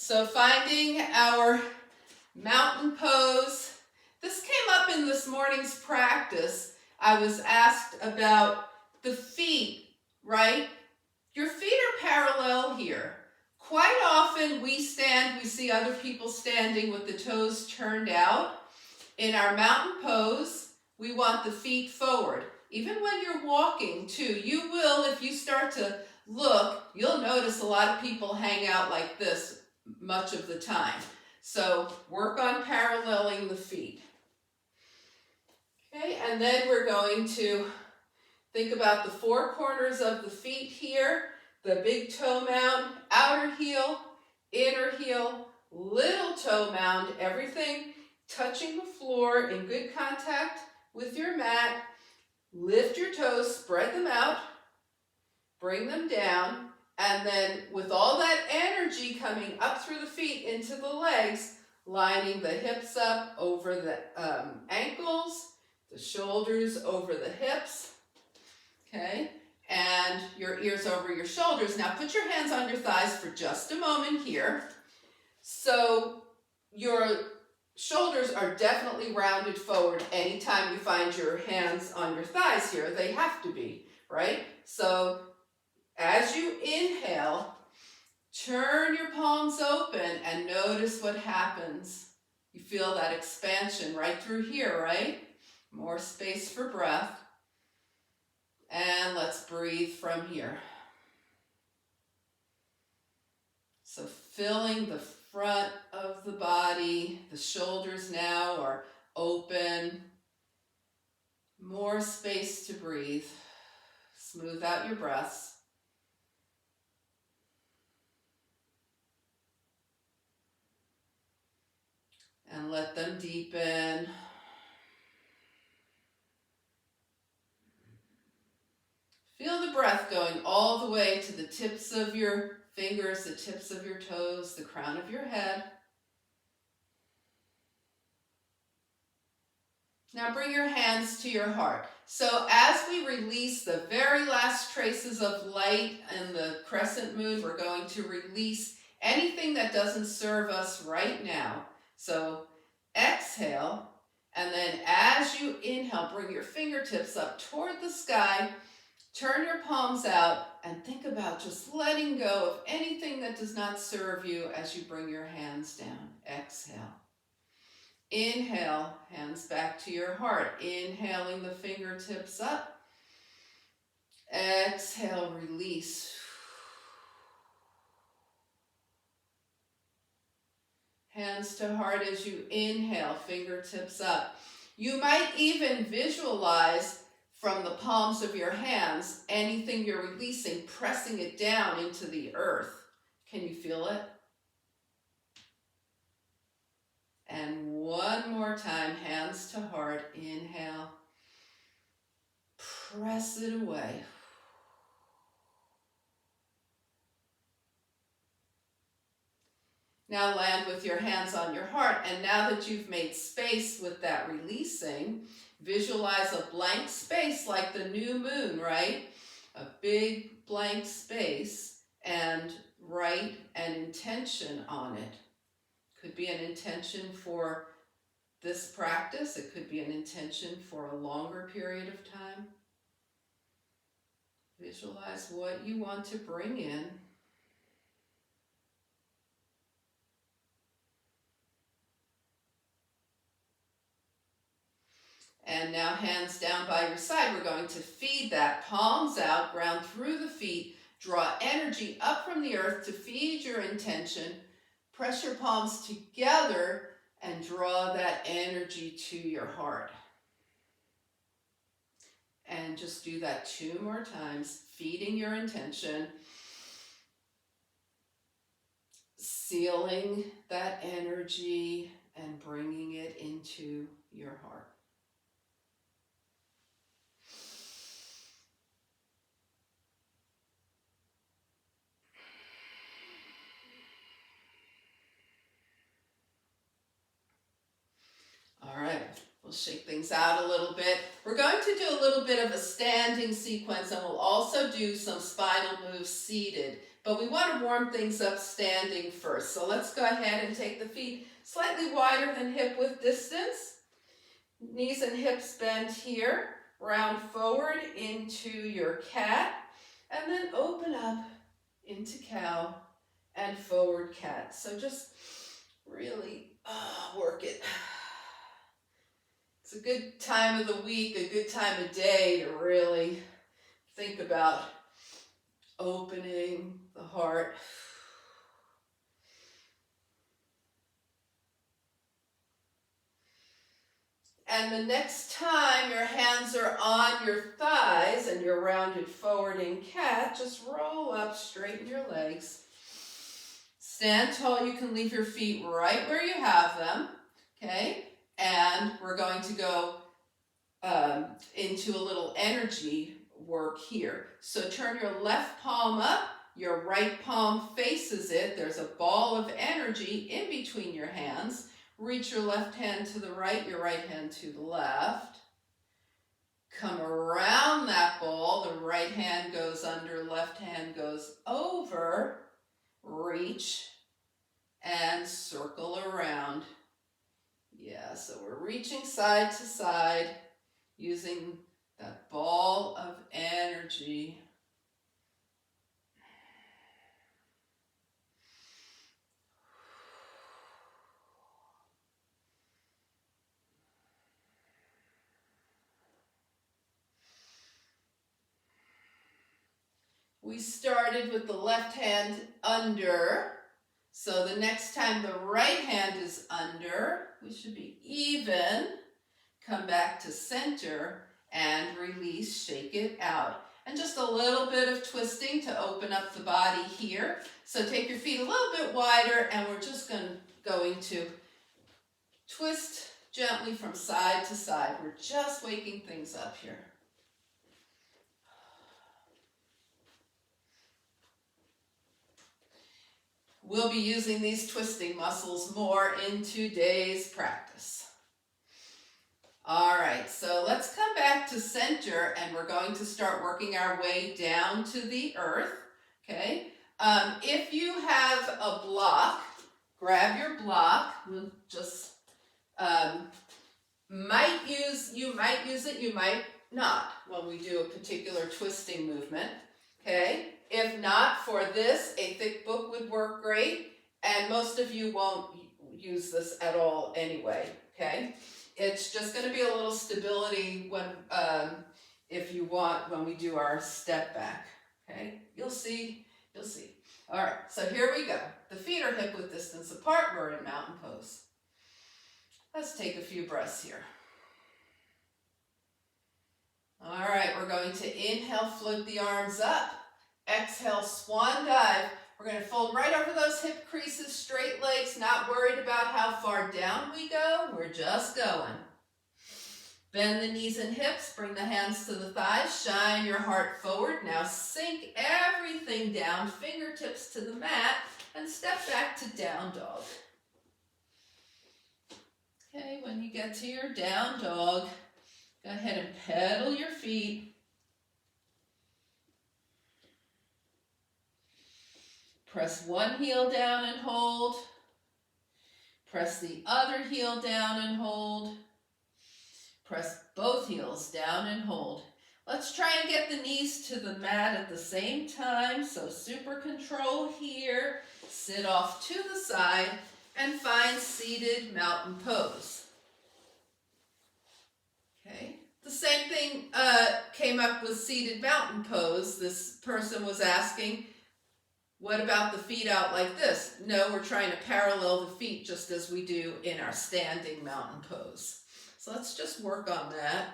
So finding our mountain pose. This came up in this morning's practice. I was asked about the feet, right? Your feet are parallel here. Quite often we see other people standing with the toes turned out. In our mountain pose, we want the feet forward. Even when you're walking too, you will, if you start to look, you'll notice a lot of people hang out like this much of the time. So work on paralleling the feet. Okay, and then we're going to think about the four corners of the feet here. The big toe mound, outer heel, inner heel, little toe mound, everything touching the floor in good contact with your mat. Lift your toes, spread them out, bring them down, and then with all that energy coming up through the feet into the legs, lining the hips up over the ankles, the shoulders over the hips, okay? And your ears over your shoulders. Now put your hands on your thighs for just a moment here. So your shoulders are definitely rounded forward anytime you find your hands on your thighs here. They have to be, right? So as you inhale, turn your palms open and notice what happens. You feel that expansion right through here, right? More space for breath. And let's breathe from here. So filling the front of the body, the shoulders now are open. More space to breathe. Smooth out your breaths. And let them deepen. Feel the breath going all the way to the tips of your fingers, the tips of your toes, the crown of your head. Now bring your hands to your heart. So as we release the very last traces of light in the crescent moon, we're going to release anything that doesn't serve us right now. So exhale, and then as you inhale, bring your fingertips up toward the sky. Turn your palms out and think about just letting go of anything that does not serve you as you bring your hands down. Exhale. Inhale, hands back to your heart. Inhaling the fingertips up. Exhale, release. Hands to heart as you inhale, fingertips up. You might even visualize from the palms of your hands, anything you're releasing, pressing it down into the earth. Can you feel it? And one more time, hands to heart, inhale. Press it away. Now land with your hands on your heart, and now that you've made space with that releasing, visualize a blank space like the new moon, right? A big blank space, and write an intention on it. Could be an intention for this practice. It could be an intention for a longer period of time. Visualize what you want to bring in. And now hands down by your side. We're going to feed that, palms out, ground through the feet, draw energy up from the earth to feed your intention. Press your palms together and draw that energy to your heart. And just do that 2 more times, feeding your intention, sealing that energy and bringing it into your heart. All right, we'll shake things out a little bit. We're going to do a little bit of a standing sequence, and we'll also do some spinal moves seated. But we want to warm things up standing first. So let's go ahead and take the feet slightly wider than hip width distance. Knees and hips bend here. Round forward into your cat. And then open up into cow and forward cat. So just really work it. It's a good time of the week, a good time of day to really think about opening the heart. And the next time your hands are on your thighs and you're rounded forward in cat, just roll up, straighten your legs. Stand tall. You can leave your feet right where you have them, okay? And we're going to go into a little energy work here. So turn your left palm up, your right palm faces it. There's a ball of energy in between your hands. Reach your left hand to the right, your right hand to the left. Come around that ball. The right hand goes under, left hand goes over. Reach and circle around. Yeah, so we're reaching side to side using that ball of energy. We started with the left hand under, so the next time the right hand is under, we should be even. Come back to center and release, shake it out. And just a little bit of twisting to open up the body here. So take your feet a little bit wider, and we're just going to twist gently from side to side. We're just waking things up here. We'll be using these twisting muscles more in today's practice. All right, so let's come back to center, and we're going to start working our way down to the earth, okay? If you have a block, grab your block. We'll just, you might use it, you might not when we do a particular twisting movement, okay? If not, for this, a thick book would work great, and most of you won't use this at all anyway, okay? It's just going to be a little stability when, if you want, when we do our step back, okay? You'll see. All right, so here we go. The feet are hip width distance apart. We're in mountain pose. Let's take a few breaths here. All right, we're going to inhale, float the arms up. Exhale, swan dive. We're going to fold right over those hip creases, straight legs, not worried about how far down we go. We're just going. Bend the knees and hips, bring the hands to the thighs, shine your heart forward. Now sink everything down, fingertips to the mat, and step back to down dog. Okay, when you get to your down dog, go ahead and pedal your feet. Press one heel down and hold. Press the other heel down and hold. Press both heels down and hold. Let's try and get the knees to the mat at the same time. So super control here. Sit off to the side and find seated mountain pose. Okay. The same thing came up with seated mountain pose. This person was asking, what about the feet out like this? No, we're trying to parallel the feet just as we do in our standing mountain pose. So let's just work on that.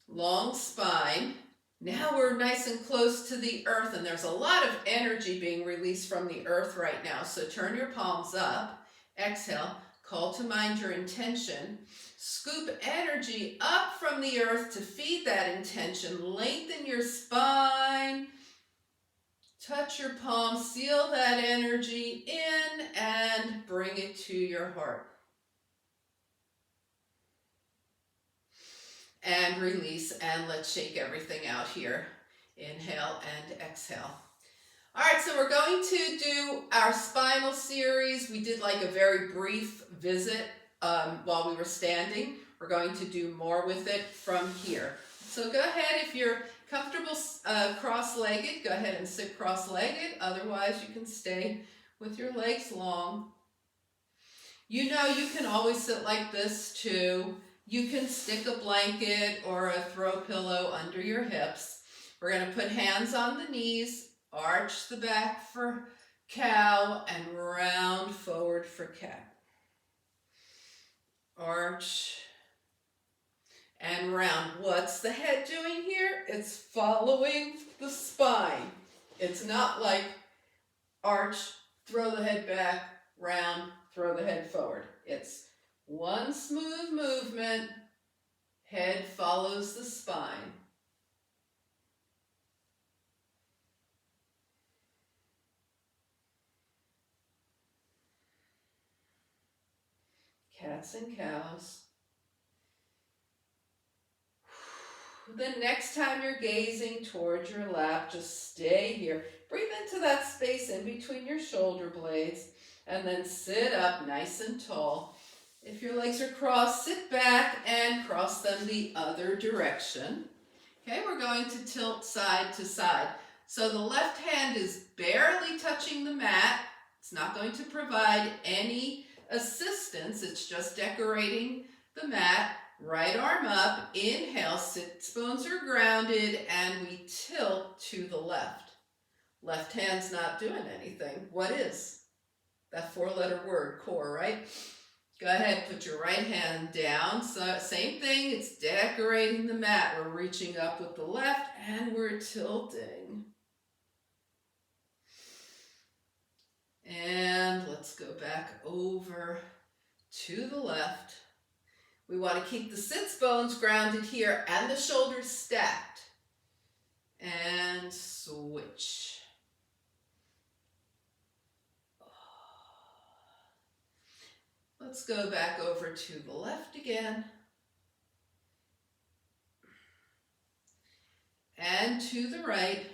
Long spine. Now we're nice and close to the earth, and there's a lot of energy being released from the earth right now. So turn your palms up. Exhale. Call to mind your intention. Scoop energy up from the earth to feed that intention. Lengthen your spine. Touch your palms, seal that energy in, and bring it to your heart. and release, and let's shake everything out here. Inhale and exhale. All right, so we're going to do our spinal series. We did like a very brief visit while we were standing. We're going to do more with it from here. So go ahead, if you're comfortable cross-legged, go ahead and sit cross-legged. Otherwise, you can stay with your legs long. You know you can always sit like this too. You can stick a blanket or a throw pillow under your hips. We're going to put hands on the knees, arch the back for cow, and round forward for cat. Arch and round. What's the head doing here? It's following the spine. It's not like arch, throw the head back, round, throw the head forward. It's one smooth movement. Head follows the spine. Cats and cows. Then next time you're gazing towards your lap, just stay here. Breathe into that space in between your shoulder blades, and then sit up nice and tall. If your legs are crossed, sit back and cross them the other direction. Okay, we're going to tilt side to side. So the left hand is barely touching the mat. It's not going to provide any assistance. It's just decorating the mat. Right arm up, inhale, sits bones are grounded, and we tilt to the left. Left hand's not doing anything. What is? That four-letter word, core, right? Go ahead, put your right hand down. So same thing, it's decorating the mat. We're reaching up with the left, and we're tilting. And let's go back over to the left. We want to keep the sits bones grounded here and the shoulders stacked. And switch. Let's go back over to the left again. And to the right.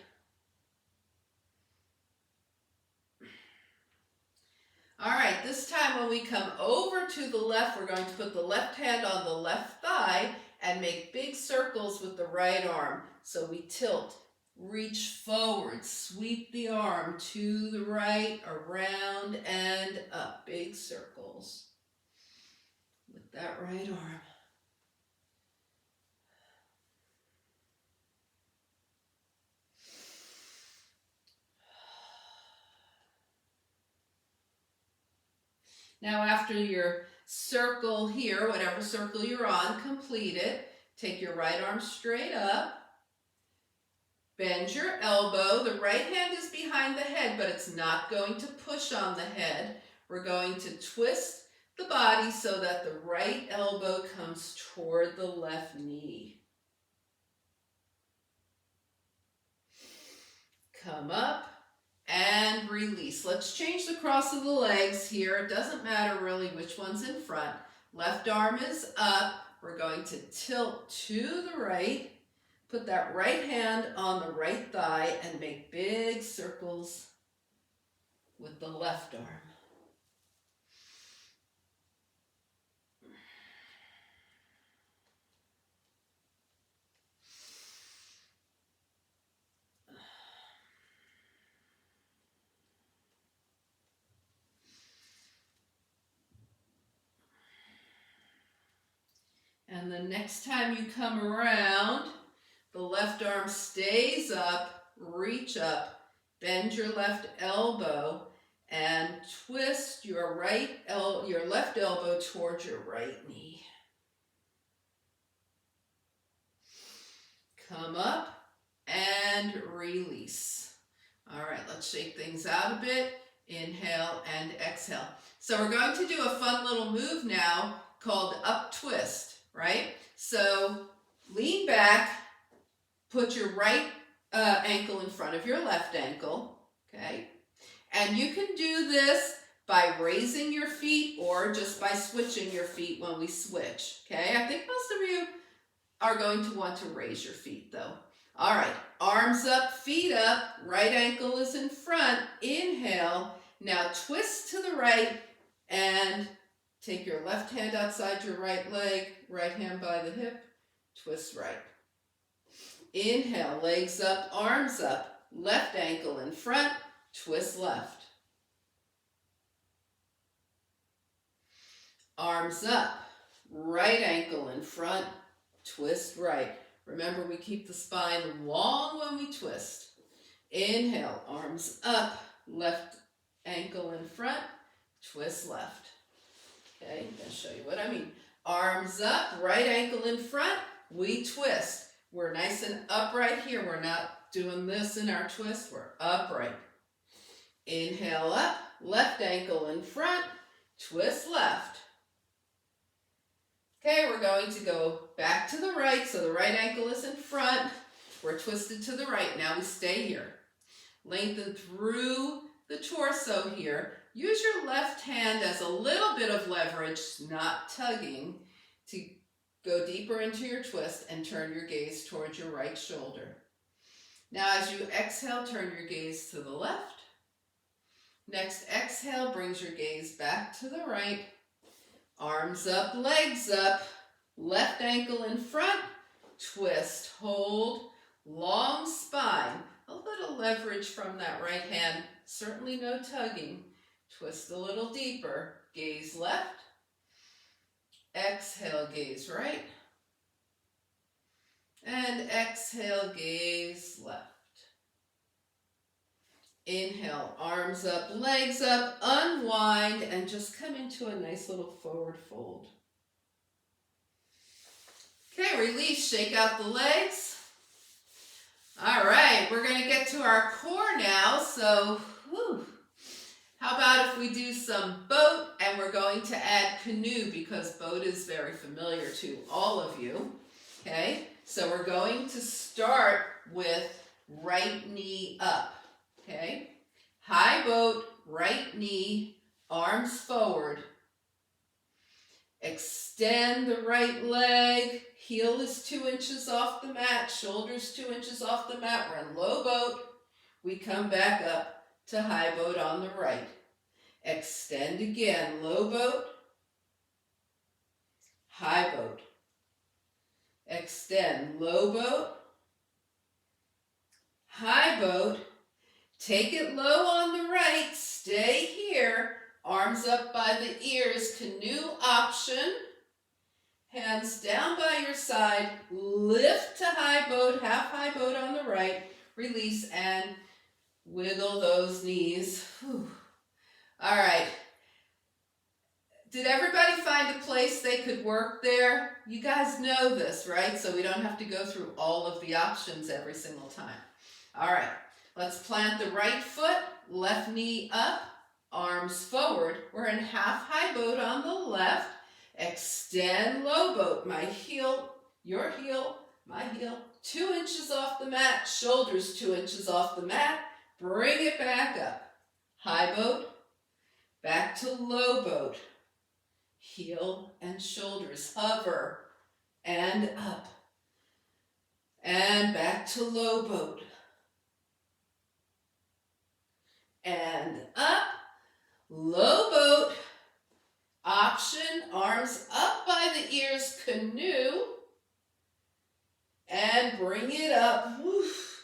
All right, this time when we come over to the left, we're going to put the left hand on the left thigh and make big circles with the right arm. So we tilt, reach forward, sweep the arm to the right, around and up. Big circles with that right arm. Now after your circle here, whatever circle you're on, complete it. Take your right arm straight up. Bend your elbow. The right hand is behind the head, but it's not going to push on the head. We're going to twist the body so that the right elbow comes toward the left knee. Come up. And release. Let's change the cross of the legs here. It doesn't matter really which one's in front. Left arm is up. We're going to tilt to the right. Put that right hand on the right thigh and make big circles with the left arm. And the next time you come around, the left arm stays up, reach up, bend your left elbow, and twist your left elbow towards your right knee. Come up and release. All right, let's shake things out a bit. Inhale and exhale. So we're going to do a fun little move now called up twist. Right? So lean back, put your right ankle in front of your left ankle, okay? And you can do this by raising your feet or just by switching your feet when we switch, okay? I think most of you are going to want to raise your feet though. All right, arms up, feet up, right ankle is in front. Inhale. Now twist to the right and take your left hand outside your right leg, right hand by the hip, twist right. Inhale, legs up, arms up, left ankle in front, twist left. Arms up, right ankle in front, twist right. Remember, we keep the spine long when we twist. Inhale, arms up, left ankle in front, twist left. Okay, I'm going to show you what I mean. Arms up, right ankle in front, we twist. We're nice and upright here. We're not doing this in our twist. We're upright. Inhale up, left ankle in front, twist left. Okay, we're going to go back to the right, so the right ankle is in front. We're twisted to the right. Now we stay here. Lengthen through the torso here. Use your left hand as a little bit of leverage, not tugging, to go deeper into your twist and turn your gaze towards your right shoulder. Now as you exhale, turn your gaze to the left. Next exhale brings your gaze back to the right. Arms up, legs up, left ankle in front, twist, hold, long spine. A little leverage from that right hand, certainly no tugging. Twist a little deeper, gaze left, exhale, gaze right, and exhale, gaze left. Inhale, arms up, legs up, unwind, and just come into a nice little forward fold. Okay, release, shake out the legs. All right, we're going to get to our core now, so how about if we do some boat, and we're going to add canoe because boat is very familiar to all of you. Okay, so we're going to start with right knee up. Okay, high boat, right knee, arms forward. Extend the right leg, heel is 2 inches off the mat, shoulders 2 inches off the mat. We're in low boat. We come back up to high boat on the right. Extend again, low boat, high boat. Extend, low boat, high boat. Take it low on the right, stay here, arms up by the ears, canoe option, hands down by your side, lift to high boat, half high boat on the right, release and wiggle those knees. Whew. All right, did everybody find a place they could work there? You guys know this, right? So we don't have to go through all of the options every single time. All right. Let's plant the right foot, left knee up, arms forward. We're in half high boat on the left. Extend low boat. My heel, your heel, my heel. 2 inches off the mat, shoulders 2 inches off the mat. Bring it back up. High boat, back to low boat. Heel and shoulders hover and up. And back to low boat. And up, low boat, option, arms up by the ears, canoe, and bring it up, woof,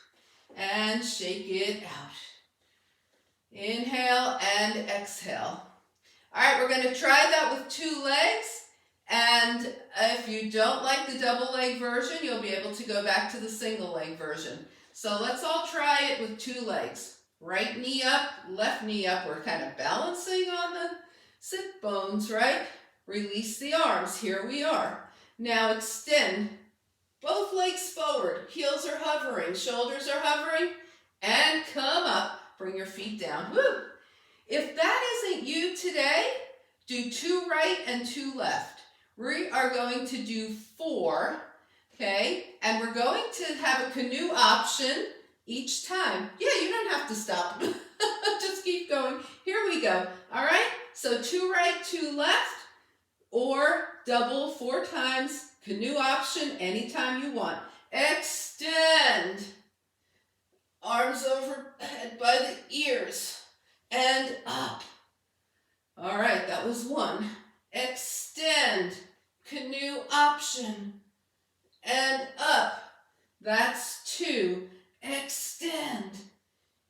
and shake it out. Inhale and exhale. All right, we're going to try that with 2 legs, and if you don't like the double leg version, you'll be able to go back to the single leg version. So let's all try it with 2 legs. Right knee up, left knee up. We're kind of balancing on the sit bones, right? Release the arms. Here we are. Now extend both legs forward. Heels are hovering, shoulders are hovering, and come up. Bring your feet down. Woo! If that isn't you today, do 2 right and 2 left. We are going to do 4, okay? And we're going to have a canoe option each time. Yeah, you don't have to stop. Just keep going. Here we go. All right? So 2 right, 2 left, or double 4 times Canoe option anytime you want. Extend. Arms overhead by the ears and up. All right, that was one. Extend. Canoe option and up. That's two. Extend.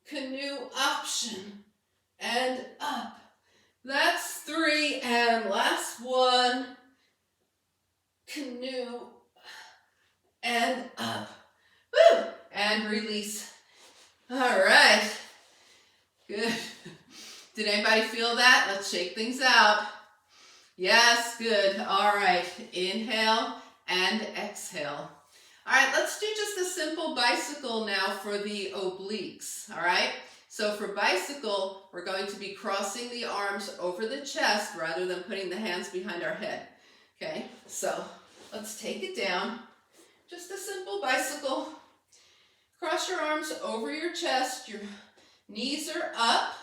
Canoe option and up. That's three. And last one. Canoe and up. Woo! And release. All right. Good. Did anybody feel that? Let's shake things out. Yes, good. All right. Inhale and exhale. All right, let's do just a simple bicycle now for the obliques. All right. So for bicycle, we're going to be crossing the arms over the chest rather than putting the hands behind our head. Okay, so let's take it down. Just a simple bicycle. Cross your arms over your chest. Your knees are up.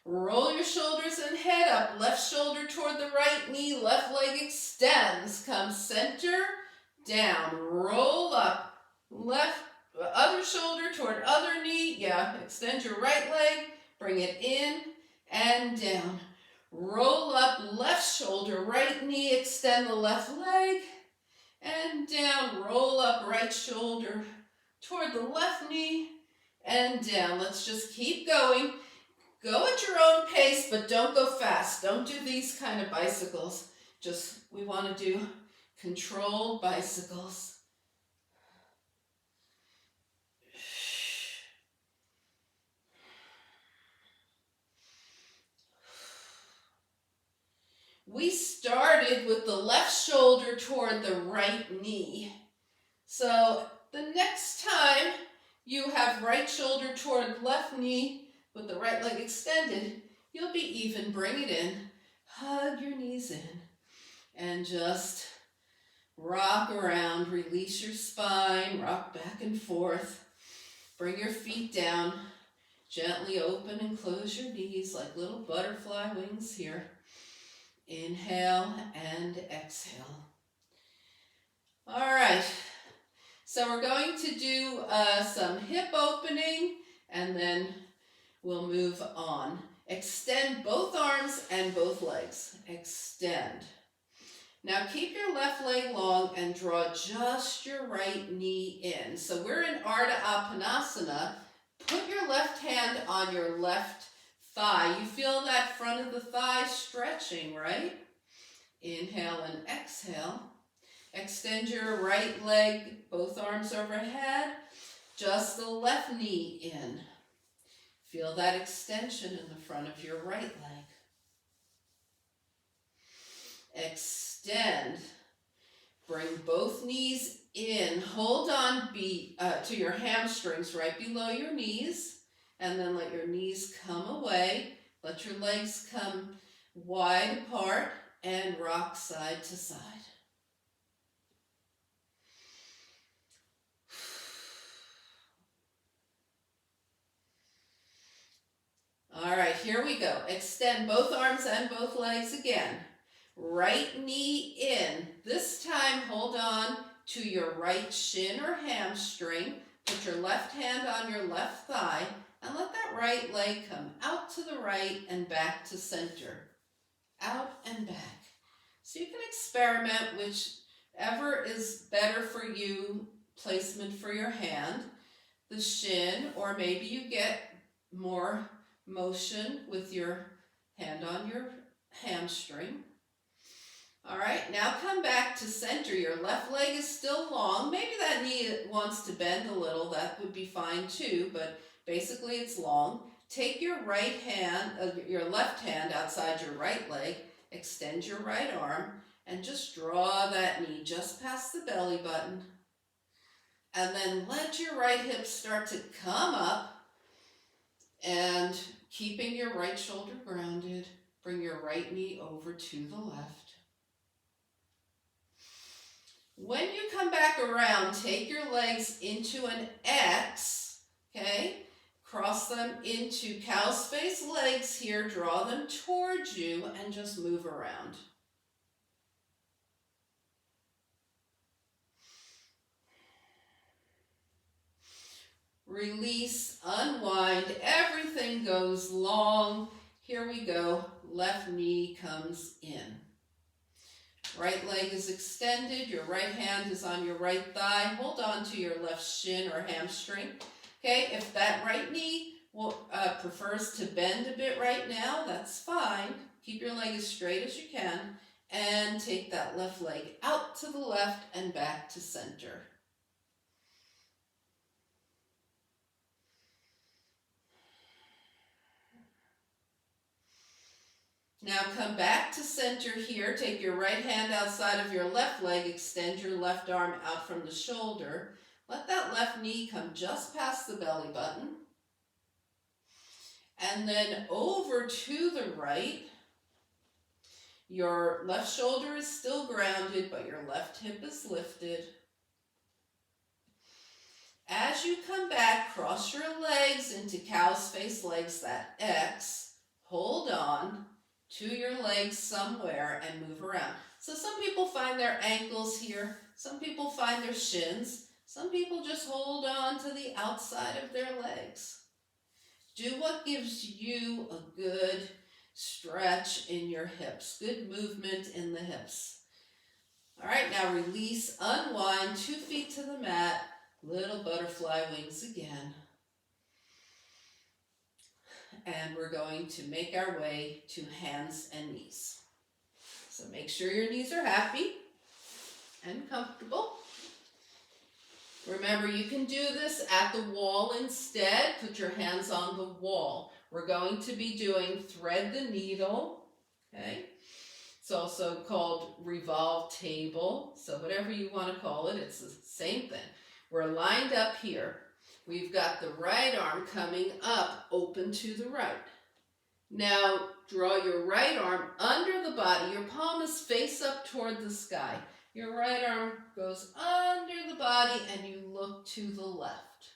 Roll your shoulders and head up. Left shoulder toward the right knee. Left leg extends. Come center, down. Roll up. Left, other shoulder toward other knee. Yeah, extend your right leg. Bring it in and down. Roll up, left shoulder, right knee. Extend the left leg. And down. Roll up, right shoulder toward the left knee. And down. Let's just keep going. Go at your own pace, but don't go fast. Don't do these kind of bicycles. Just, we want to do controlled bicycles. We started with the left shoulder toward the right knee. So the next time you have right shoulder toward left knee, with the right leg extended, you'll be even. Bring it in. Hug your knees in. And just rock around. Release your spine. Rock back and forth. Bring your feet down. Gently open and close your knees like little butterfly wings here. Inhale and exhale. All right. So we're going to do some hip opening and then we'll move on. Extend both arms and both legs. Extend. Now keep your left leg long and draw just your right knee in. So we're in Ardha Appanasana. Put your left hand on your left thigh. You feel that front of the thigh stretching, right? Inhale and exhale. Extend your right leg, both arms overhead. Just the left knee in. Feel that extension in the front of your right leg. Extend. Bring both knees in. Hold on to your hamstrings right below your knees. And then let your knees come away. Let your legs come wide apart and rock side to side. All right, here we go. Extend both arms and both legs again. Right knee in. This time, hold on to your right shin or hamstring. Put your left hand on your left thigh and let that right leg come out to the right and back to center. Out and back. So you can experiment whichever is better for you, placement for your hand, the shin, or maybe you get more motion with your hand on your hamstring. All right, now come back to center. Your left leg is still long. Maybe that knee wants to bend a little. That would be fine too, but basically it's long. Take your your left hand outside your right leg, extend your right arm, and just draw that knee just past the belly button. And then let your right hip start to come up, and keeping your right shoulder grounded, bring your right knee over to the left. When you come back around, take your legs into an X, okay? Cross them into cow's face legs here, draw them towards you, and just move around. release, unwind, everything goes long. Here we go, left knee comes in. Right leg is extended, your right hand is on your right thigh. Hold on to your left shin or hamstring. Okay, if that right knee prefers to bend a bit right now, that's fine. Keep your leg as straight as you can and take that left leg out to the left and back to center. Now come back to center here. Take your right hand outside of your left leg. Extend your left arm out from the shoulder. Let that left knee come just past the belly button. And then over to the right. Your left shoulder is still grounded, but your left hip is lifted. As you come back, cross your legs into cow's face legs, that X. Hold on to your legs somewhere and move around. So some people find their ankles here. Some people find their shins. Some people just hold on to the outside of their legs. Do what gives you a good stretch in your hips. Good movement in the hips. All right, now release, unwind, 2 feet to the mat. Little butterfly wings again. And we're going to make our way to hands and knees. So make sure your knees are happy and comfortable. Remember, you can do this at the wall instead. Put your hands on the wall. We're going to be doing thread the needle, okay? It's also called revolve table. So whatever you want to call it, it's the same thing. We're lined up here. We've got the right arm coming up, open to the right. Now, draw your right arm under the body. Your palm is face up toward the sky. Your right arm goes under the body and you look to the left.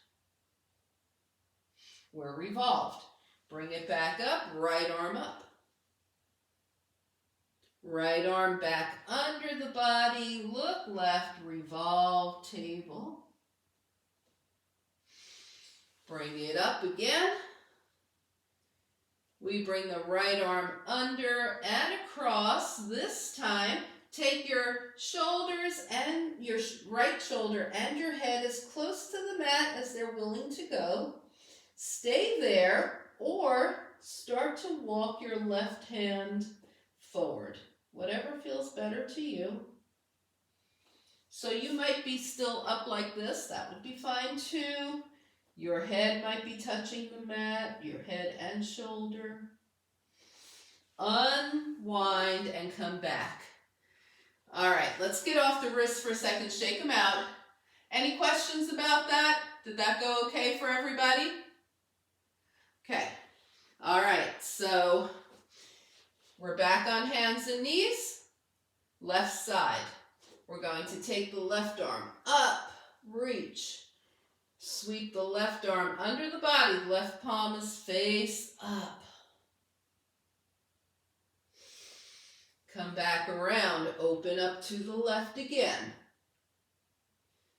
We're revolved. Bring it back up, right arm up. Right arm back under the body, look left, revolve table. Bring it up again. We bring the right arm under and across. This time, take your shoulders and your right shoulder and your head as close to the mat as they're willing to go. Stay there or start to walk your left hand forward. Whatever feels better to you. So you might be still up like this. That would be fine too. Your head might be touching the mat, your head and shoulder. Unwind and come back. All right, let's get off the wrists for a second. Shake them out. Any questions about that? Did that go okay for everybody? Okay. All right, so we're back on hands and knees. Left side. We're going to take the left arm up, reach. Sweep the left arm under the body. Left palm is face up. Come back around. Open up to the left again.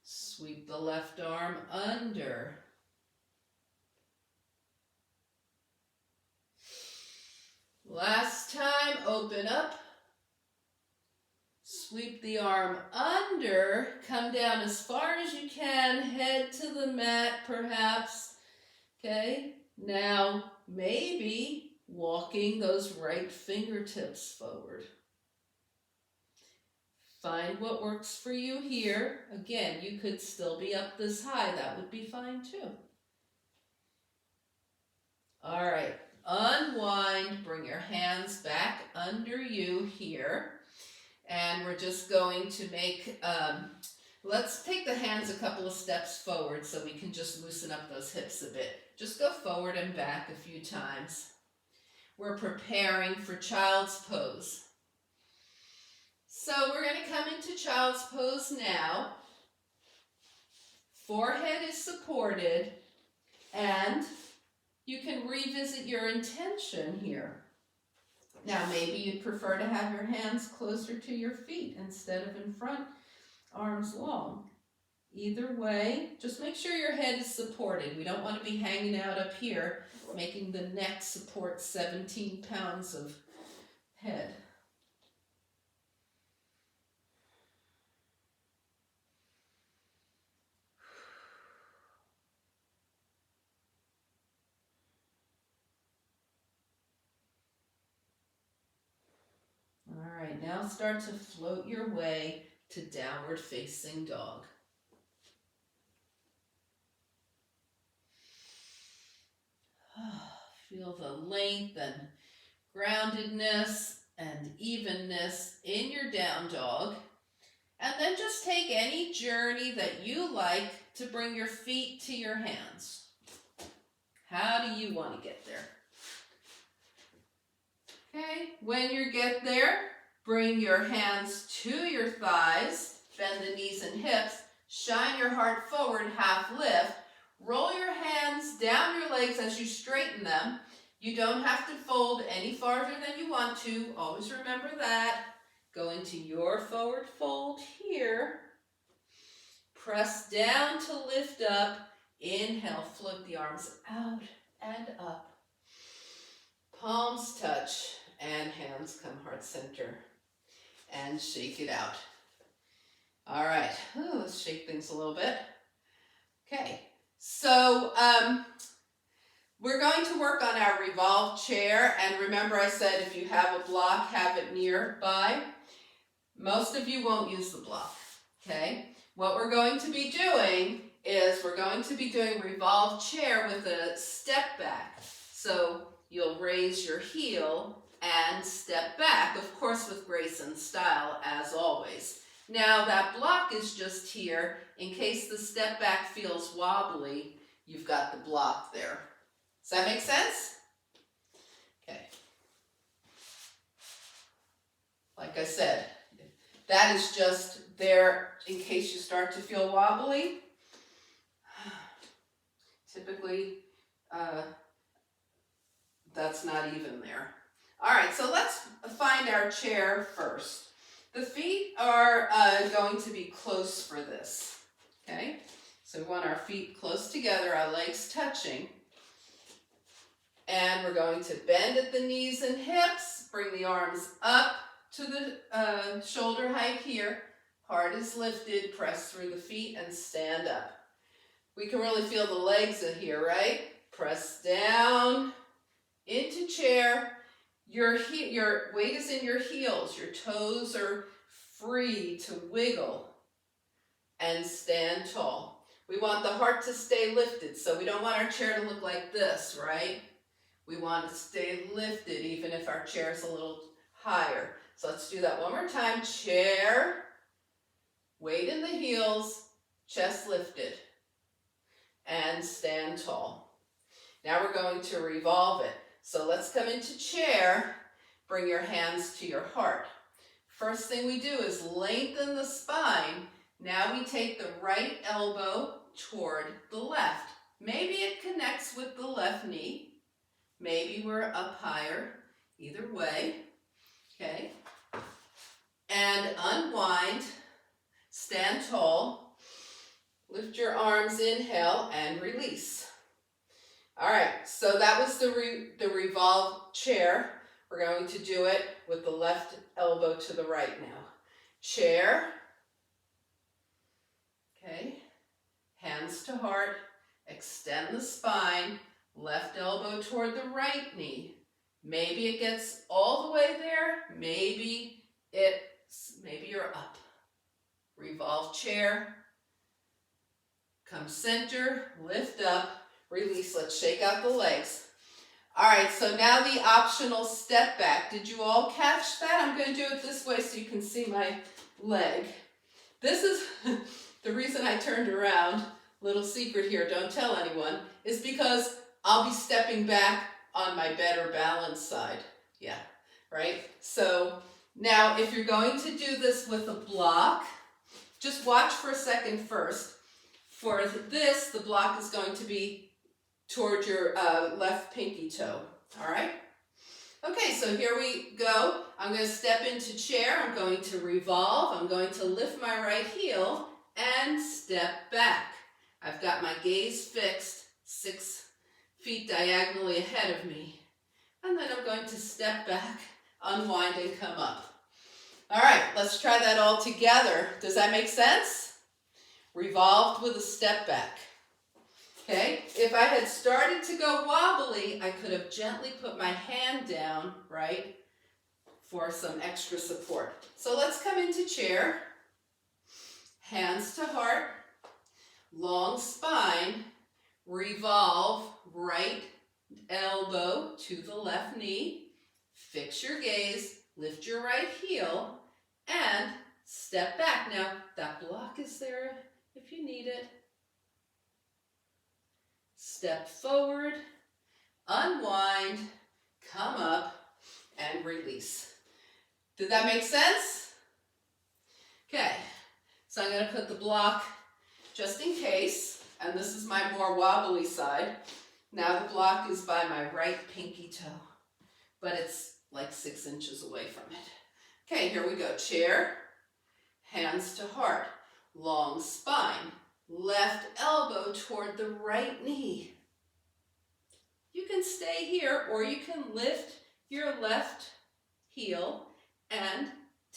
Sweep the left arm under. Last time, open up. Sweep the arm under, come down as far as you can, head to the mat perhaps, okay? Now, maybe walking those right fingertips forward. Find what works for you here. Again, you could still be up this high, that would be fine too. All right, unwind, bring your hands back under you here. And we're just going to make, let's take the hands a couple of steps forward so we can just loosen up those hips a bit. Just go forward and back a few times. We're preparing for child's pose. So we're going to come into child's pose now. Forehead is supported, and you can revisit your intention here. Now, maybe you'd prefer to have your hands closer to your feet instead of in front, arms long. Either way, just make sure your head is supported. We don't want to be hanging out up here, making the neck support 17 pounds of head. All right, now start to float your way to downward facing dog. Feel the length and groundedness and evenness in your down dog. And then just take any journey that you like to bring your feet to your hands. How do you want to get there? Okay, when you get there, bring your hands to your thighs, bend the knees and hips, shine your heart forward, half lift. Roll your hands down your legs as you straighten them. You don't have to fold any farther than you want to. Always remember that. Go into your forward fold here. Press down to lift up. Inhale, float the arms out and up. Palms touch and hands come heart center. And shake it out. All right, let's shake things a little bit. Okay, so we're going to work on our revolve chair. And remember I said if you have a block, have it nearby. Most of you won't use the block, okay? What we're going to be doing is we're going to be doing revolve chair with a step back. So you'll raise your heel and step back, of course with grace and style as always. Now that block is just here in case the step back feels wobbly, you've got the block there. Does that make sense? Okay. Like I said, that is just there in case you start to feel wobbly. Typically, that's not even there. All right, so let's find our chair first. The feet are going to be close for this, okay? So we want our feet close together, our legs touching. And we're going to bend at the knees and hips, bring the arms up to the shoulder height here. Heart is lifted, press through the feet and stand up. We can really feel the legs in here, right? Press down into chair. Your weight is in your heels. Your toes are free to wiggle and stand tall. We want the heart to stay lifted, so we don't want our chair to look like this, right? We want it to stay lifted even if our chair is a little higher. So let's do that one more time. Chair, weight in the heels, chest lifted, and stand tall. Now we're going to revolve it. So let's come into chair, bring your hands to your heart. First thing we do is lengthen the spine. Now we take the right elbow toward the left. Maybe it connects with the left knee. Maybe we're up higher. Either way, okay? And unwind, stand tall, lift your arms, inhale, and release. All right, so that was the revolve chair. We're going to do it with the left elbow to the right now. Chair, okay, hands to heart, extend the spine, left elbow toward the right knee. Maybe it gets all the way there, maybe you're up. Revolve chair, come center, lift up, release. Let's shake out the legs. All right, so now the optional step back. Did you all catch that? I'm going to do it this way so you can see my leg. This is the reason I turned around. Little secret here, don't tell anyone, is because I'll be stepping back on my better balance side. Yeah, right? So now if you're going to do this with a block, just watch for a second first. For this, the block is going to be toward your left pinky toe, all right? Okay, so here we go. I'm going to step into chair. I'm going to revolve. I'm going to lift my right heel and step back. I've got my gaze fixed 6 feet diagonally ahead of me. And then I'm going to step back, unwind, and come up. All right, let's try that all together. Does that make sense? Revolved with a step back. Okay, if I had started to go wobbly, I could have gently put my hand down, right, for some extra support. So let's come into chair, hands to heart, long spine, revolve, right elbow to the left knee, fix your gaze, lift your right heel, and step back. Now, that block is there if you need it. Step forward, unwind, come up, and release. Did that make sense? Okay, so I'm going to put the block just in case, and this is my more wobbly side. Now the block is by my right pinky toe, but it's like 6 inches away from it. Okay, here we go. Chair, hands to heart, long spine, left elbow toward the right knee. You can stay here or you can lift your left heel and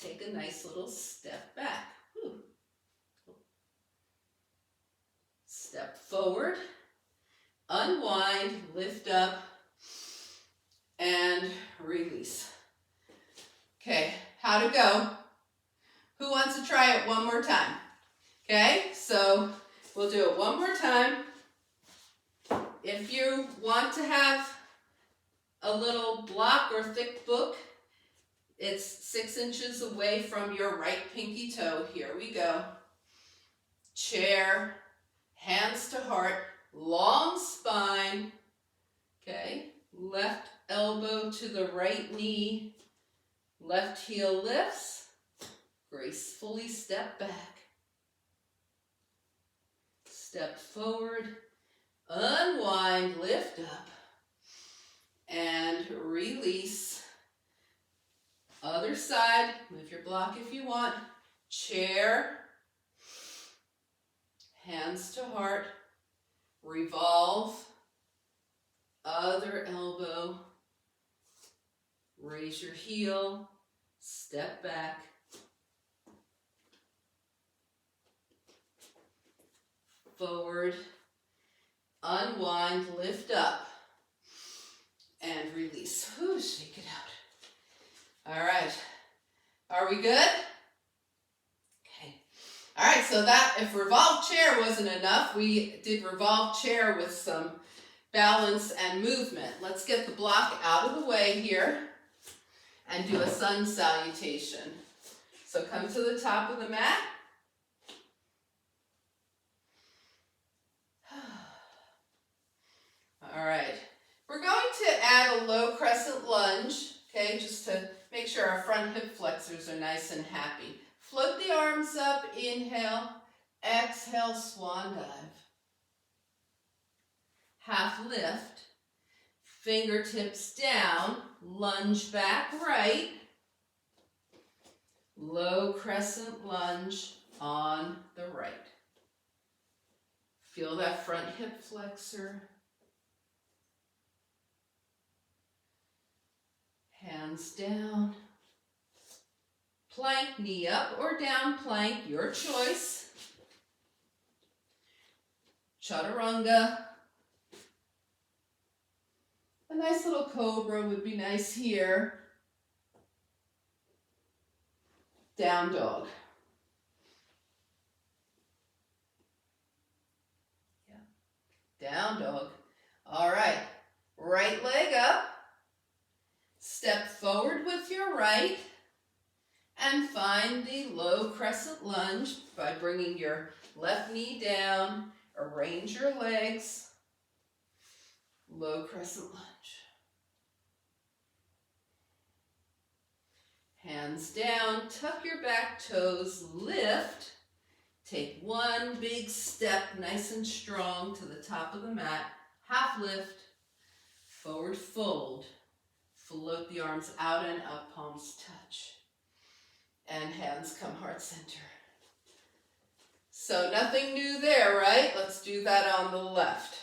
take a nice little step back. Whew. Step forward, unwind, lift up, and release. Okay, how'd it go? Who wants to try it one more time? Okay, so we'll do it one more time. If you want to have a little block or thick book, it's 6 inches away from your right pinky toe. Here we go. Chair, hands to heart, long spine. Okay, left elbow to the right knee, left heel lifts, gracefully step back. Step forward, unwind, lift up, and release. Other side, move your block if you want. Chair, hands to heart, revolve, other elbow, raise your heel, step back, forward, unwind, lift up, and release. Whew, shake it out. All right. Are we good? Okay. All right, so that, if revolved chair wasn't enough, we did revolved chair with some balance and movement. Let's get the block out of the way here and do a sun salutation. So come to the top of the mat. All right, we're going to add a low crescent lunge, okay, just to make sure our front hip flexors are nice and happy. Float the arms up, inhale, exhale, swan dive. Half lift, fingertips down, lunge back right, low crescent lunge on the right. Feel that front hip flexor. Hands down. Plank, knee up or down plank, your choice. Chaturanga. A nice little cobra would be nice here. Down dog. Yeah. Down dog. All right. Right leg up. Step forward with your right and find the low crescent lunge by bringing your left knee down. Arrange your legs. Low crescent lunge. Hands down, tuck your back toes, lift. Take one big step, nice and strong, to the top of the mat. Half lift, forward fold. Float the arms out and up, palms touch. And hands come heart center. So nothing new there, right? Let's do that on the left.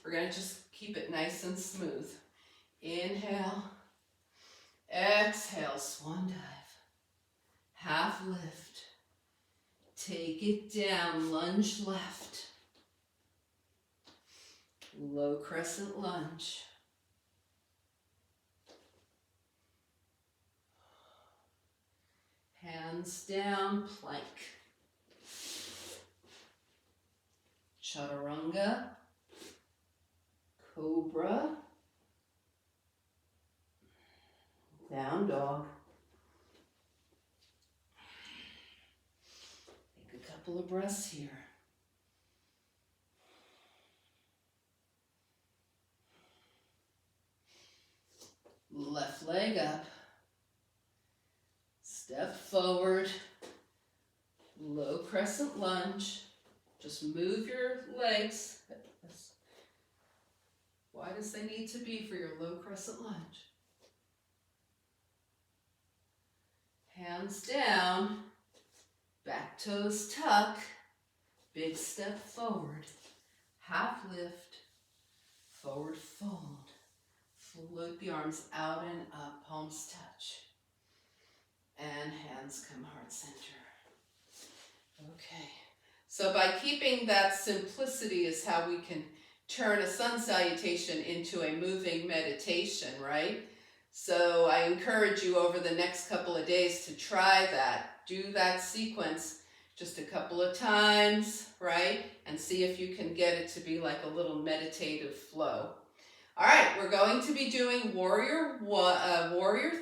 We're going to just keep it nice and smooth. Inhale. Exhale, swan dive. Half lift. Take it down, lunge left. Low crescent lunge. Hands down, plank. Chaturanga. Cobra. Down dog. Take a couple of breaths here. Left leg up. Step forward. Low crescent lunge. Just move your legs as wide as they need to be for your low crescent lunge. Hands down, back toes tuck, big step forward, half lift, forward fold. Float the arms out and up, palms touch. And hands come heart center. Okay, so by keeping that simplicity is how we can turn a sun salutation into a moving meditation, right? So I encourage you over the next couple of days to try that. Do that sequence just a couple of times, right? And see if you can get it to be like a little meditative flow. All right, we're going to be doing Warrior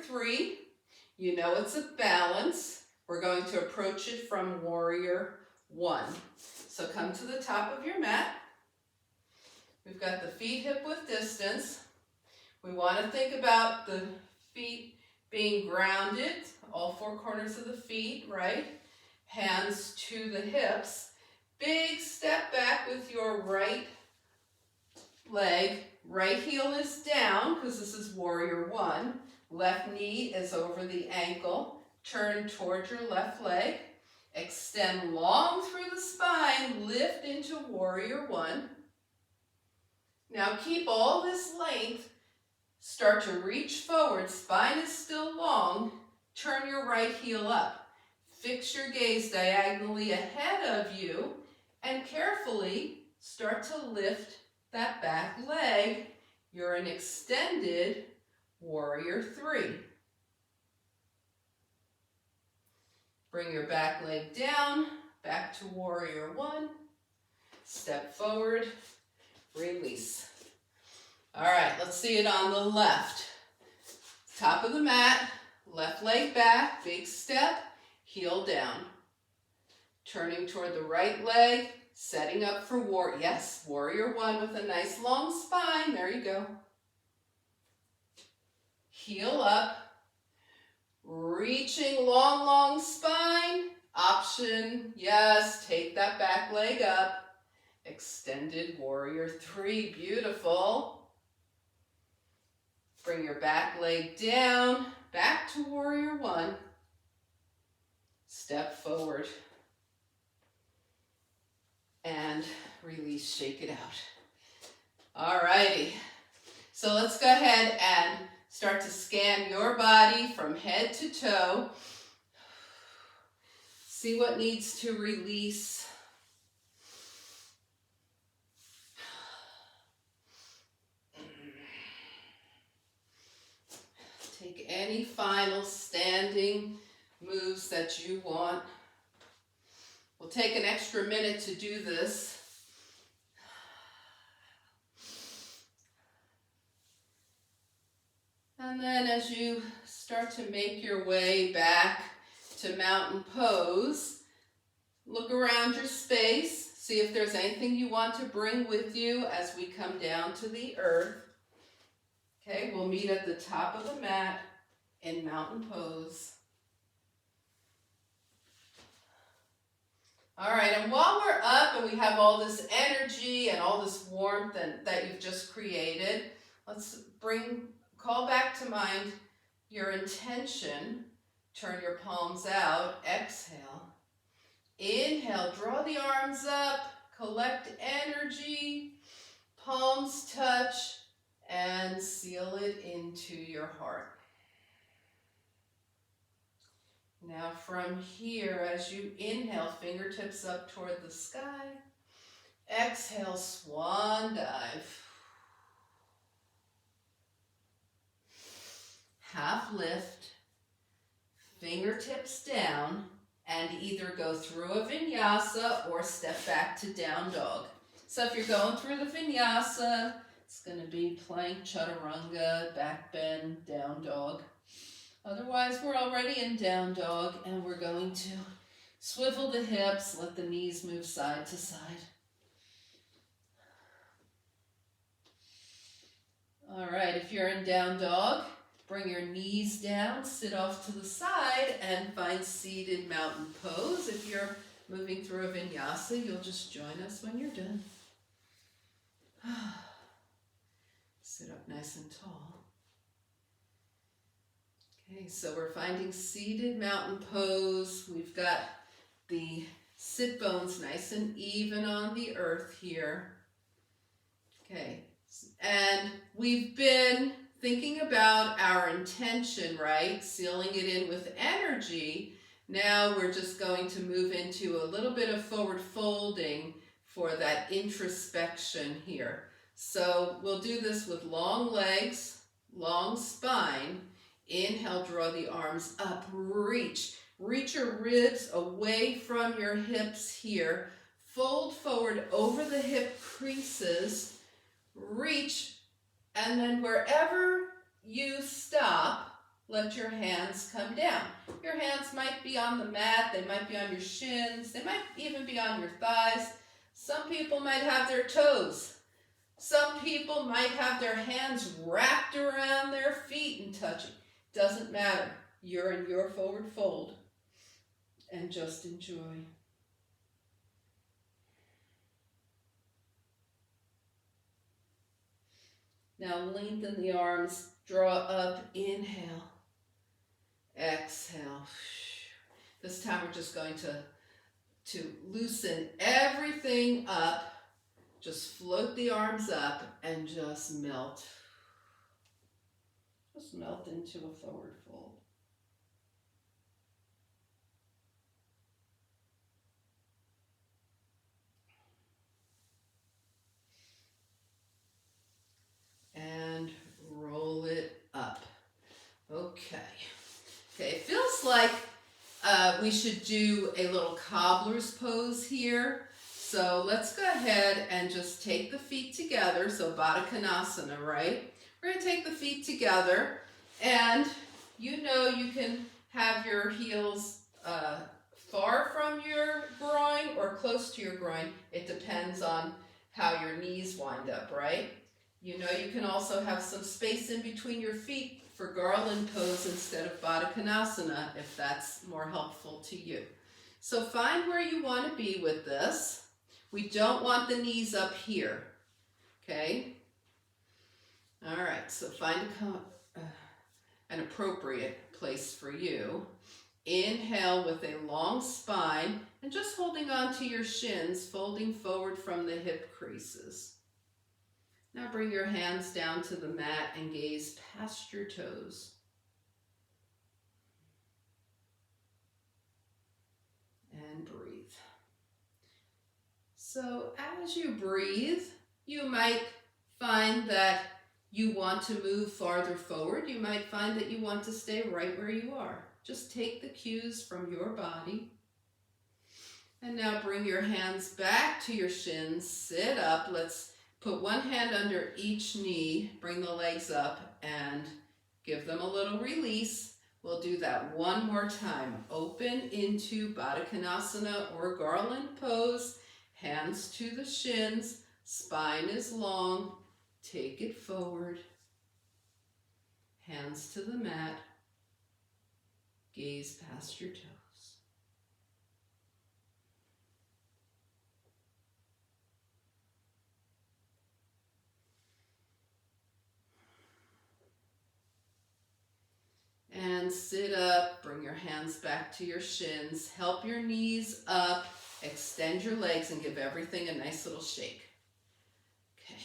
3. You know it's a balance. We're going to approach it from Warrior 1. So come to the top of your mat. We've got the feet hip width distance. We want to think about the feet being grounded, all four corners of the feet, right? Hands to the hips. Big step back with your right leg. Right heel is down because this is Warrior 1. Left knee is over the ankle. Turn towards your left leg. Extend long through the spine. Lift into Warrior 1. Now keep all this length. Start to reach forward. Spine is still long. Turn your right heel up. Fix your gaze diagonally ahead of you and carefully start to lift that back leg. You're an extended Warrior 3. Bring your back leg down, back to Warrior 1. Step forward, release. All right, let's see it on the left. Top of the mat, left leg back, big step, heel down. Turning toward the right leg, setting up for Warrior 1 with a nice long spine. There you go. Heel up, reaching long, long spine. Option, yes, take that back leg up. Extended Warrior 3, beautiful. Bring your back leg down, back to Warrior 1. Step forward. And release, shake it out. All righty. So let's go ahead and start to scan your body from head to toe. See what needs to release. Take any final standing moves that you want. We'll take an extra minute to do this. And then as you start to make your way back to mountain pose, look around your space, see if there's anything you want to bring with you as we come down to the earth. Okay, we'll meet at the top of the mat in mountain pose. All right, and while we're up and we have all this energy and all this warmth that you've just created, let's call back to mind your intention. Turn your palms out, exhale. Inhale, draw the arms up, collect energy, palms touch, and seal it into your heart. Now from here, as you inhale, fingertips up toward the sky. Exhale, swan dive. Half lift, fingertips down, and either go through a vinyasa or step back to down dog. So if you're going through the vinyasa, it's going to be plank, chaturanga, back bend, down dog. Otherwise, we're already in down dog, and we're going to swivel the hips, let the knees move side to side. All right, if you're in down dog, bring your knees down, sit off to the side, and find seated mountain pose. If you're moving through a vinyasa, you'll just join us when you're done. Sit up nice and tall. Okay, so we're finding seated mountain pose. We've got the sit bones nice and even on the earth here. Okay, and we've been thinking about our intention, right? Sealing it in with energy. Now we're just going to move into a little bit of forward folding for that introspection here. So we'll do this with long legs, long spine. Inhale, draw the arms up, reach. Reach your ribs away from your hips here. Fold forward over the hip creases. Reach, and then wherever you stop, let your hands come down. Your hands might be on the mat, they might be on your shins, they might even be on your thighs. Some people might have their toes. Some people might have their hands wrapped around their feet and touching. Doesn't matter. You're in your forward fold. And just enjoy. Now lengthen the arms, draw up, inhale, exhale. This time we're just going to loosen everything up. Just float the arms up and just melt. Just melt into a forward fold. And roll it up. Okay. Okay, it feels like we should do a little cobbler's pose here. So let's go ahead and just take the feet together. So Baddha right? We're going to take the feet together, and you know you can have your heels far from your groin or close to your groin. It depends on how your knees wind up, right? You know you can also have some space in between your feet for garland pose instead of Baddha Konasana if that's more helpful to you. So find where you want to be with this. We don't want the knees up here, okay? All right, so find an appropriate place for you. Inhale with a long spine and just holding on to your shins, folding forward from the hip creases. Now bring your hands down to the mat and gaze past your toes. And breathe. So as you breathe, you might find that you want to move farther forward. You might find that you want to stay right where you are. Just take the cues from your body. And now bring your hands back to your shins. Sit up. Let's put one hand under each knee. Bring the legs up and give them a little release. We'll do that one more time. Open into Baddha Konasana or garland pose. Hands to the shins. Spine is long. Take it forward. Hands to the mat. Gaze past your toes. And And sit up, bring your hands back to your shins, help your knees up, extend your legs, and give everything a nice little shake. Okay.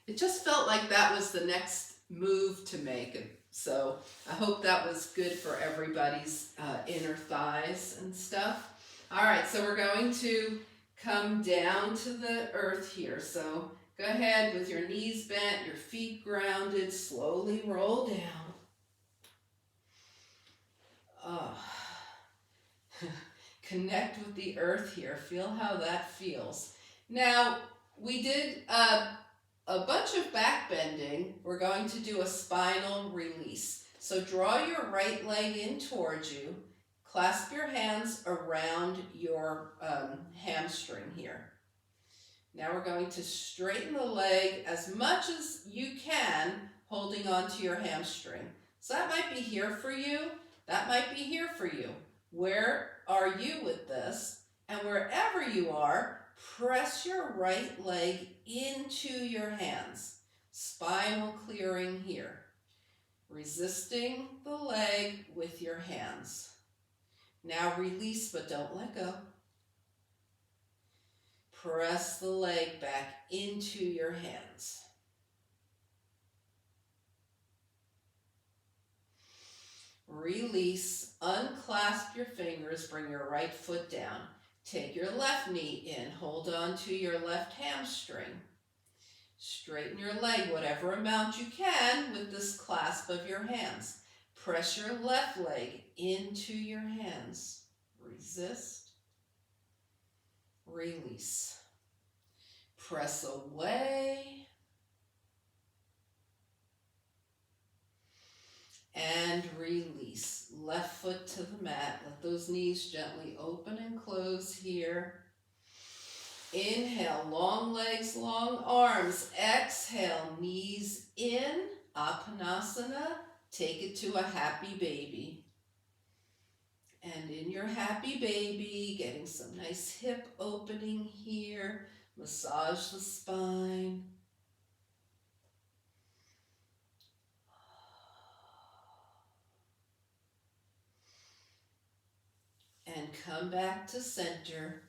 It just felt like that was the next move to make. So I hope that was good for everybody's inner thighs and stuff. All right, so we're going to come down to the earth here. So go ahead with your knees bent, your feet grounded, slowly roll down. Connect with the earth here. Feel how that feels. Now, we did a bunch of back bending. We're going to do a spinal release. So draw your right leg in towards you. Clasp your hands around your hamstring here. Now we're going to straighten the leg as much as you can, holding onto your hamstring. So that might be here for you. That might be here for you. Where are you with this? And wherever you are, press your right leg into your hands. Spinal clearing here. Resisting the leg with your hands. Now release, but don't let go. Press the leg back into your hands. Release, unclasp your fingers, bring your right foot down. Take your left knee in, hold on to your left hamstring. Straighten your leg whatever amount you can with this clasp of your hands. Press your left leg into your hands. Resist. Release. Press away. And release. Left foot to the mat. Let those knees gently open and close here. Inhale, long legs, long arms. Exhale, knees in. Apanasana. Take it to a happy baby. And in your happy baby, getting some nice hip opening here. Massage the spine. And come back to center.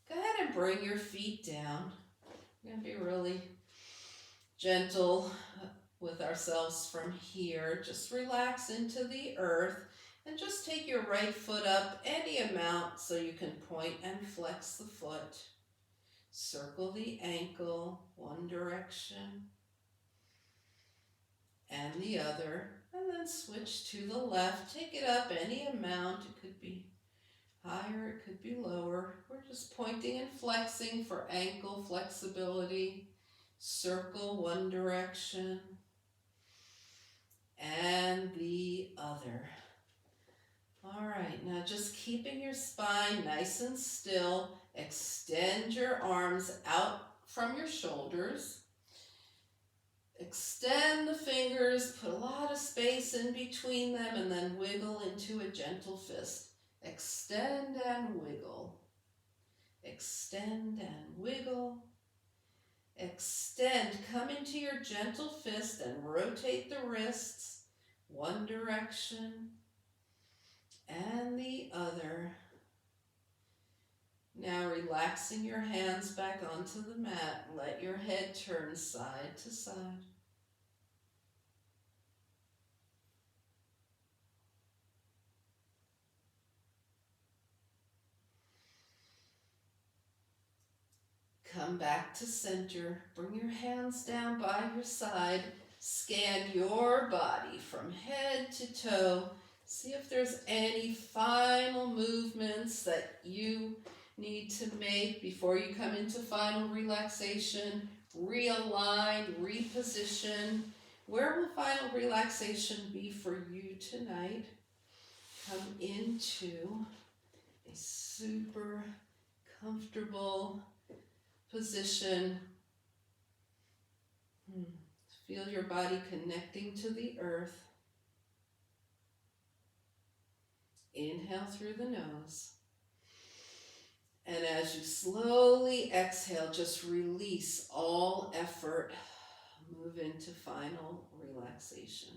Go ahead and bring your feet down. We're going to be really gentle with ourselves from here. Just relax into the earth and just take your right foot up any amount so you can point and flex the foot. Circle the ankle, one direction and the other, and then switch to the left. Take it up any amount. It could be higher, it could be lower. We're just pointing and flexing for ankle flexibility. Circle one direction and the other. All right, now just keeping your spine nice and still. Extend your arms out from your shoulders. Extend the fingers, put a lot of space in between them, and then wiggle into a gentle fist. Extend and wiggle. Extend and wiggle. Extend, come into your gentle fist and rotate the wrists one direction and the other. Now relaxing your hands back onto the mat, let your head turn side to side. Come back to center. Bring your hands down by your side. Scan your body from head to toe. See if there's any final movements that you need to make before you come into final relaxation. Realign, reposition. Where will final relaxation be for you tonight? Come into a super comfortable position. Feel your body connecting to the earth. Inhale through the nose. And as you slowly exhale, just release all effort. Move into final relaxation.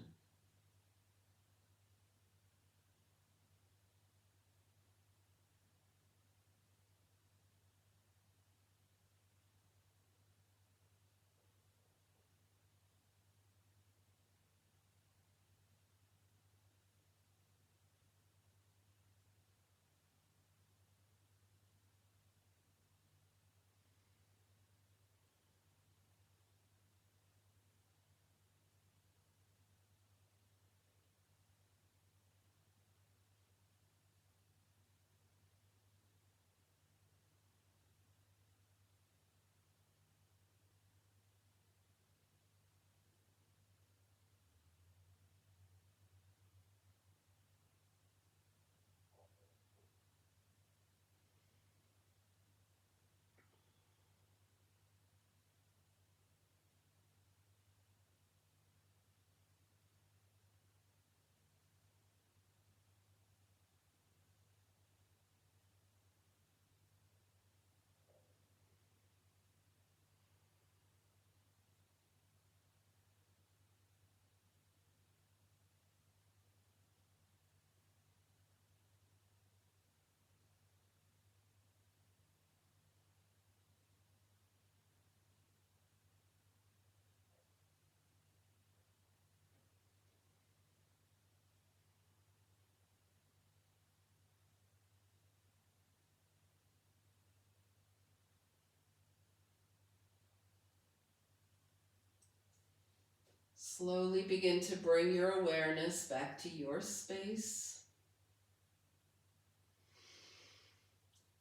Slowly begin to bring your awareness back to your space.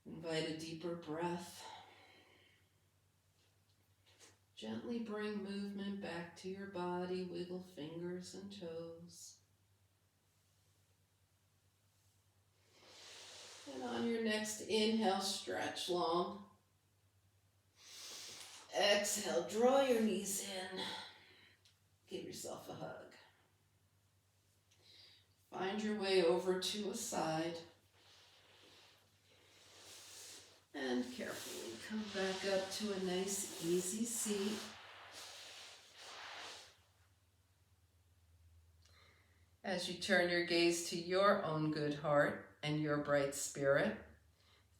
Invite a deeper breath. Gently bring movement back to your body. Wiggle fingers and toes. And on your next inhale, stretch long. Exhale, draw your knees in. Give yourself a hug. Find your way over to a side. And carefully come back up to a nice, easy seat. As you turn your gaze to your own good heart and your bright spirit,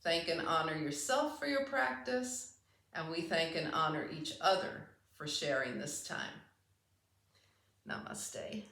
thank and honor yourself for your practice, and we thank and honor each other for sharing this time. Namaste.